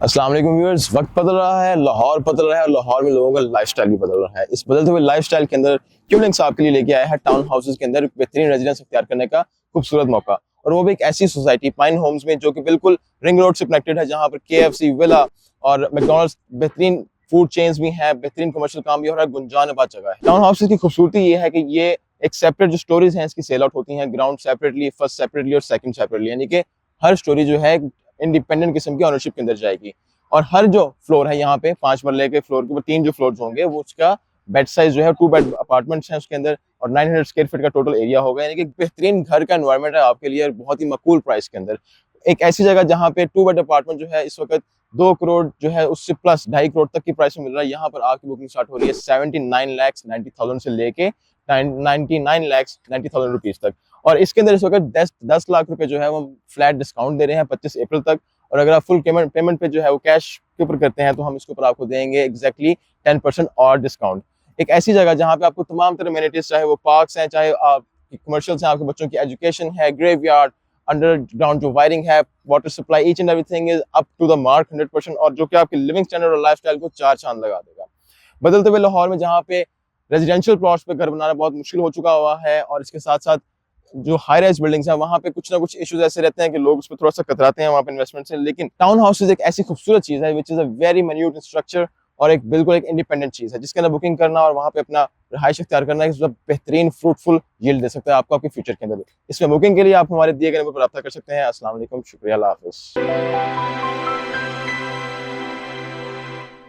अस्सलाम वालेकुम व्यूअर्स। वक्त बदल रहा है, लाहौर बदल रहा है और लाहौर में लोगों का लाइफस्टाइल भी बदल रहा है। इस बदलते हुए लाइफस्टाइल के अंदर क्यूलिंग्स आपके लिए लेके आया है टाउन हाउसेस के अंदर बेहतरीन रेजिडेंस अख्तियार करने का खूबसूरत मौका, और वो भी एक ऐसी सोसाइटी पाइन होम्स में जो कि बिल्कुल रिंग रोड से कनेक्टेड है, जहाँ पर KFC, विला और मैकडॉनल्ड्स बेहतरीन फूड चेन्स भी हैं, बेहतरीन कमर्शियल काम भी हो रहा है, गुंजानबाद जगह है। टाउन हाउसेस की खूबसूरती ये है कि ये एक सेपरेट जो स्टोरीज हैं इसकी सेल आउट होती हैं, ग्राउंड सेपरेटली, फर्स्ट सेपरेटली और सेकंड सेपरेटली, यानी कि हर स्टोरी जो है इंडिपेंडेंट किस्म की ऑनरशिप के अंदर जाएगी। और हर जो फ्लोर है यहाँ पे 5 मरले के फ्लोर के ऊपर 3 जो फ्लोर होंगे वो उसका बेड साइज जो है 2 बेड अपार्टमेंट्स हैं उसके अंदर, और 900 स्क्वायर फीट का टोटल एरिया होगा, यानी कि बेहतरीन घर का एनवायरनमेंट है आपके लिए बहुत ही मकबूल प्राइस के अंदर। एक ऐसी जगह जहाँ पे 2 बेड अपार्टमेंट जो है इस वक्त 2 करोड़ जो है उससे प्लस 2.5 करोड़ तक की प्राइस में मिल रहा है। यहाँ पर आपकी बुकिंग स्टार्ट हो रही है 79,90,000 से लेके 99,90,000 रुपीज तक। और इसके अंदर इस वक्त 10 लाख रुपए जो है वो फ्लैट डिस्काउंट दे रहे हैं 25 अप्रैल तक। और अगर आप फुल पेमेंट पे जो है वो कैश के ऊपर करते हैं तो हम इसके ऊपर आपको देंगे एग्जैक्टली 10% और डिस्काउंट। एक ऐसी जगह जहाँ पे आपको तमाम तरह अमेनिटीज, चाहे वो पार्क्स हैं, चाहे कमर्शियल्स हैं, आपके बच्चों की एजुकेशन है, ग्रेवयार्ड, अंडरग्राउंड जो वायरिंग है, water supply, each and everything is up to the mark 100%, और जो कि आपके लिविंग स्टैंडर्ड और लाइफस्टाइल को 4 चांद लगा देगा। बदलते हुए लाहौर में जहाँ पे रेजिडेंशियल प्लॉट्स पे घर बनाना बहुत मुश्किल हो चुका हुआ है, और इसके साथ साथ जो हाई राइज बिल्डिंग्स हैं वहाँ पे कुछ ना कुछ इश्यूज ऐसे रहते हैं कि लोग उस पर थोड़ा सा कतराते हैं वहाँ पे इन्वेस्टमेंट से। लेकिन टाउन हाउसेज एक ऐसी खूबसूरत चीज है which is a very minute structure, और एक बिल्कुल एक इंडिपेंडेंट चीज है जिसके अंदर बुकिंग करना और वहाँ पे अपना रहायश अख्तियार करना है बेहतरीन फ्रूटफुल यील्ड दे सकता है आपको आपके फ्यूचर के अंदर। इसमें बुकिंग के लिए आप हमारे दिए गए नंबर पर रब्ता कर सकते हैं। अस्सलाम वालेकुम, शुक्रिया, अल्लाह हाफिज़।